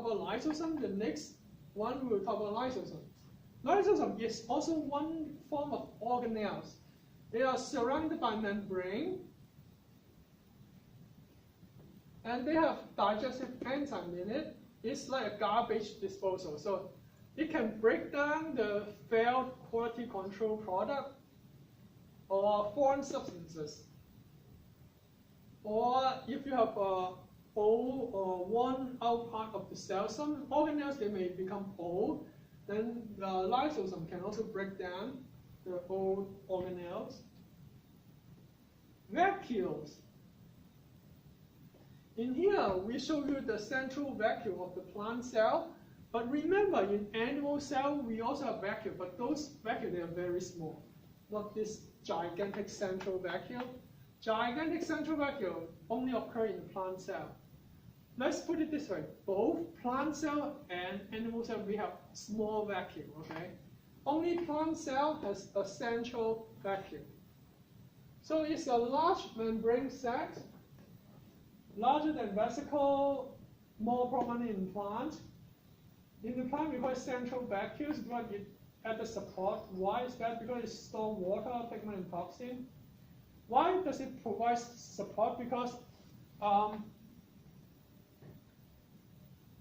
about lysosome, the next one we will talk about lysosome. Lysosome is also one form of organelles. They are surrounded by membrane, and they have digestive enzyme in it. It's like a garbage disposal. So it can break down the failed quality control product or foreign substances. Or if you have a old or worn out part of the cell, some organelles, they may become old, then the lysosome can also break down the old organelles. Vacuoles. In here, we show you the central vacuole of the plant cell. But remember, in animal cell, we also have vacuole, but those vacuoles, they are very small. Not this gigantic central vacuole. Gigantic central vacuole only occur in plant cell. Let's put it this way. Both plant cell and animal cell, we have small vacuole, okay? Only plant cell has a central vacuole. So it's a large membrane sac, larger than vesicle, more prominent in plant. In the plant, we call it central vacuoles because it at the support. Why is that? Because it stores water, pigment, and toxin. Why does it provide support? Because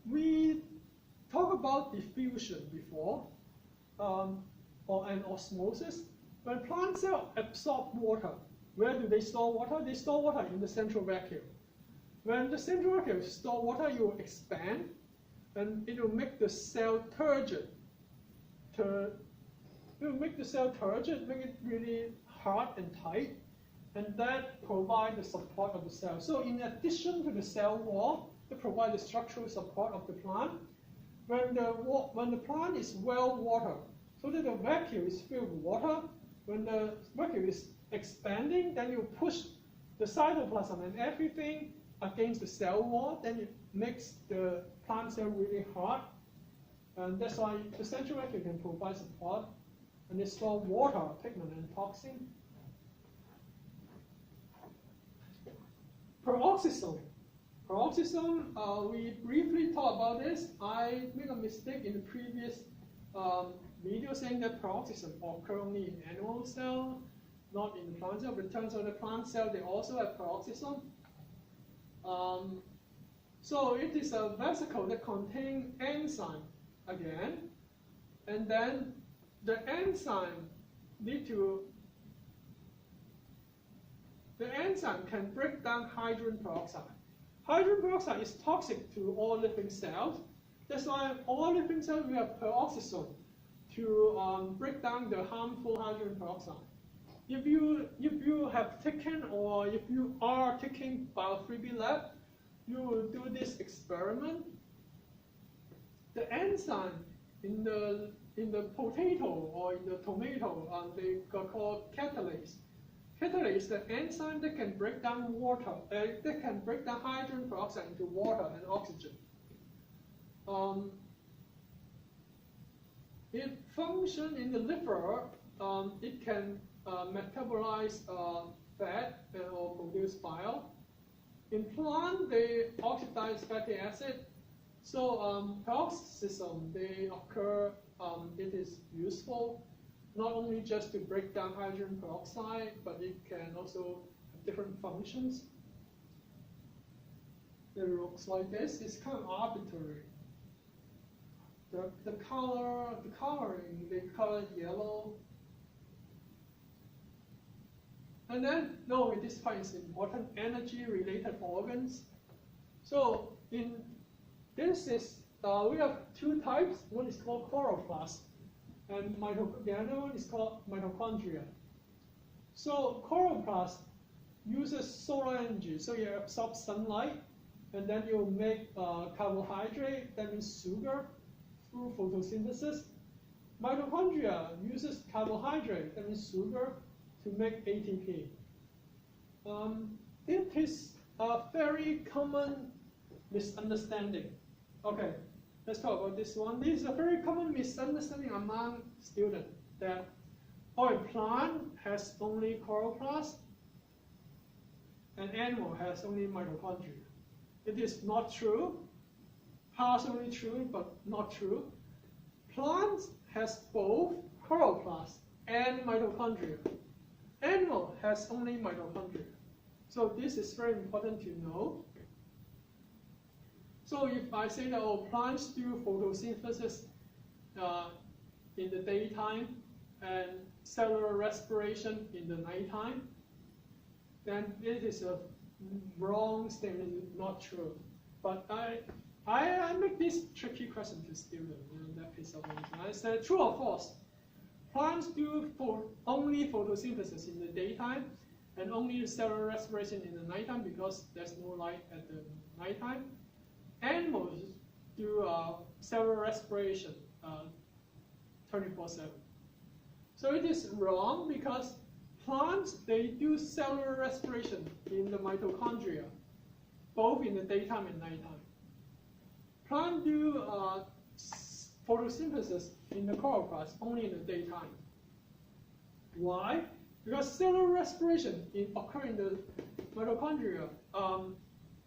we talked about diffusion before, and osmosis. When plant cells absorb water, where do they store water? They store water in the central vacuole. When the central vacuole stores water, it will expand, and it will make the cell turgid. It will make the cell turgid, make it really hard and tight, and that provides the support of the cell. So in addition to the cell wall, it provides the structural support of the plant. When the plant is well watered, so that the vacuole is filled with water, when the vacuole is expanding, then you push the cytoplasm and everything against the cell wall, then it makes the plant cell really hard. And that's why the central vacuole can provide support, and they store water, pigment, and toxin. Peroxisome. Peroxisome, we briefly talked about this. I made a mistake in the previous video saying that peroxisome occurs only in animal cell, not in the plant cell. But it turns out the plant cell, they also have peroxisome. So it is a vesicle that contains enzyme again, and then the enzyme can break down hydrogen peroxide. Hydrogen peroxide is toxic to all living cells. That's why all living cells we have peroxisome to break down the harmful hydrogen peroxide. If you have taken, or if you are taking Bio3B lab, you will do this experiment. The enzyme in the potato or in the tomato, they are called catalase. Catalase is the enzyme that can break down water, that can break down hydrogen peroxide into water and oxygen. It functions in the liver. It can metabolize fat or produce bile. In plant, they oxidize fatty acid. So peroxisome, they occur, it is useful not only just to break down hydrogen peroxide, but it can also have different functions. It looks like this. It's kind of arbitrary. The coloring, they color it yellow. And then, no, this part is important, energy-related organs. So in this is, we have two types. One is called Coroplast, and the other one is called mitochondria. So Coroplast uses solar energy, so you absorb sunlight, and then you make carbohydrate, that means sugar, through photosynthesis. Mitochondria uses carbohydrate, that means sugar, to make ATP. It is a very common misunderstanding. Okay, let's talk about this one. This is a very common misunderstanding among students that a plant has only chloroplast and animal has only mitochondria. It is not true. partially true, but not true. Plants has both chloroplast and mitochondria. Animal has only mitochondria. So this is very important to know. So if I say that plants do photosynthesis in the daytime and cellular respiration in the nighttime, then it is a wrong statement, not true. But I make this tricky question to students in that piece of information. I said, true or false? Plants do only photosynthesis in the daytime and only cellular respiration in the nighttime because there's no light at the nighttime. Animals do cellular respiration 24/7. So it is wrong because plants, they do cellular respiration in the mitochondria, both in the daytime and nighttime. Plants do photosynthesis in the chloroplast only in the daytime. Why? Because cellular respiration occurs in the mitochondria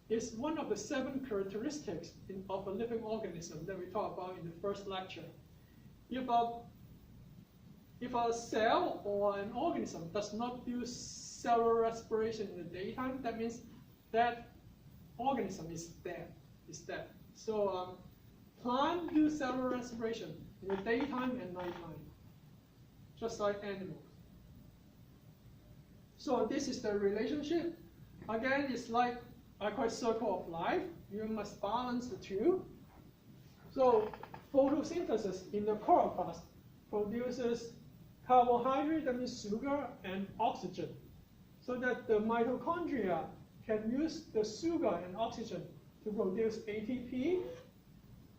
is one of the 7 characteristics of a living organism that we talked about in the first lecture. If a cell or an organism does not do cellular respiration in the daytime, that means that organism is dead. So plants do cellular respiration in the daytime and nighttime, just like animals. So this is the relationship. Again, it's like I call it circle of life. You must balance the two. So photosynthesis in the chloroplast produces carbohydrate, that means sugar, and oxygen, so that the mitochondria can use the sugar and oxygen to produce ATP.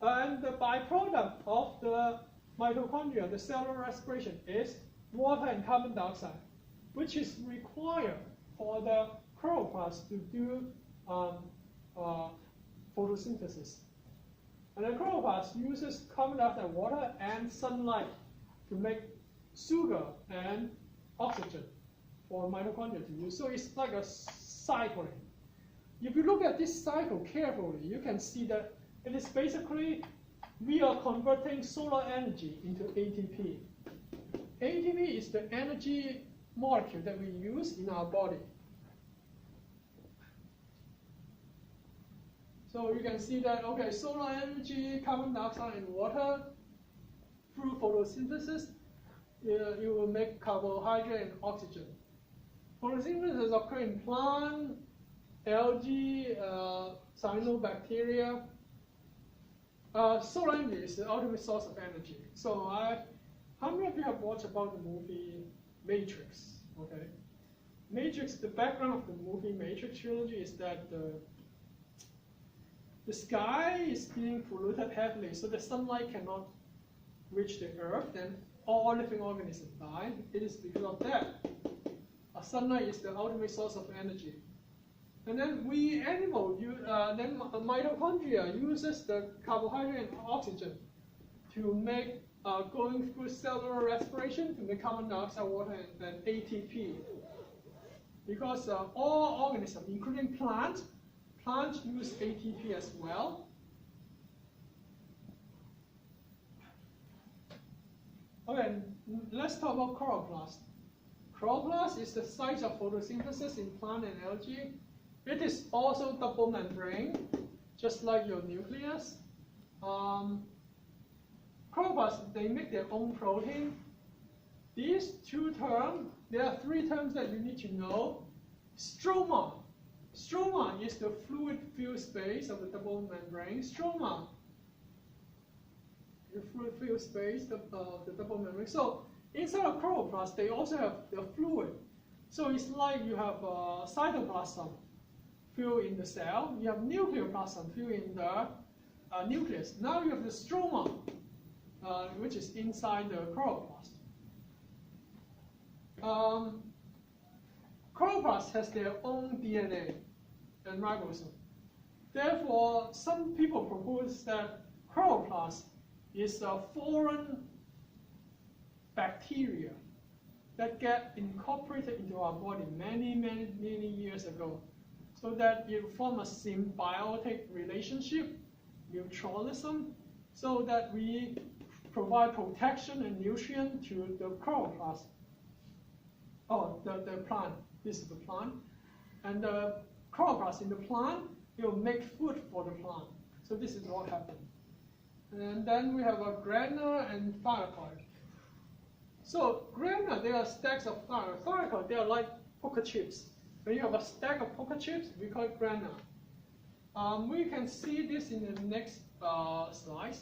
And the byproduct of the mitochondria, the cellular respiration, is water and carbon dioxide, which is required for the chloroplast to do photosynthesis. And the chloroplast uses carbon dioxide, water, and sunlight to make sugar and oxygen for mitochondria to use. So it's like a cycling. If you look at this cycle carefully, you can see that it is basically we are converting solar energy into ATP. ATP is the energy molecule that we use in our body. So you can see that, okay, solar energy, carbon dioxide, and water, through photosynthesis, you will make carbohydrate and oxygen. Photosynthesis occurs in plant, algae, cyanobacteria. Solar energy is the ultimate source of energy. So how many of you have watched about the movie Matrix? Okay, Matrix. The background of the movie Matrix trilogy is that the sky is being polluted heavily, so the sunlight cannot reach the earth. Then all living organisms die. It is because of that. Sunlight is the ultimate source of energy. And then we animals, then mitochondria uses the carbohydrate and oxygen to make, going through cellular respiration to make carbon dioxide, water, and ATP. Because all organisms, including plants use ATP as well. Okay, let's talk about chloroplast. Chloroplast is the site of photosynthesis in plant and algae. It is also double membrane, just like your nucleus. Chloroplasts, they make their own protein. These two terms, there are 3 terms that you need to know. Stroma. Stroma is the fluid-filled space of the double membrane. Stroma, the fluid-filled space of the double membrane. So inside of chloroplast, they also have the fluid. So it's like you have cytoplasm filled in the cell. You have nucleoplasm filled in the nucleus. Now you have the stroma, which is inside the chloroplast. Chloroplast has their own DNA and ribosome. Therefore, some people propose that chloroplast is a foreign bacteria that get incorporated into our body many years ago, so that it forms a symbiotic relationship mutualism, so that we provide protection and nutrient to the chloroplast. Oh, the plant. This is the plant. And the chloroplast in the plant, it will make food for the plant. So this is what happens. And then we have a granular and thylakoid. So granular, they are stacks of thylakoid. Thylakoid, they are like poker chips. When you have a stack of poker chips, we call it granular. We can see this in the next slide.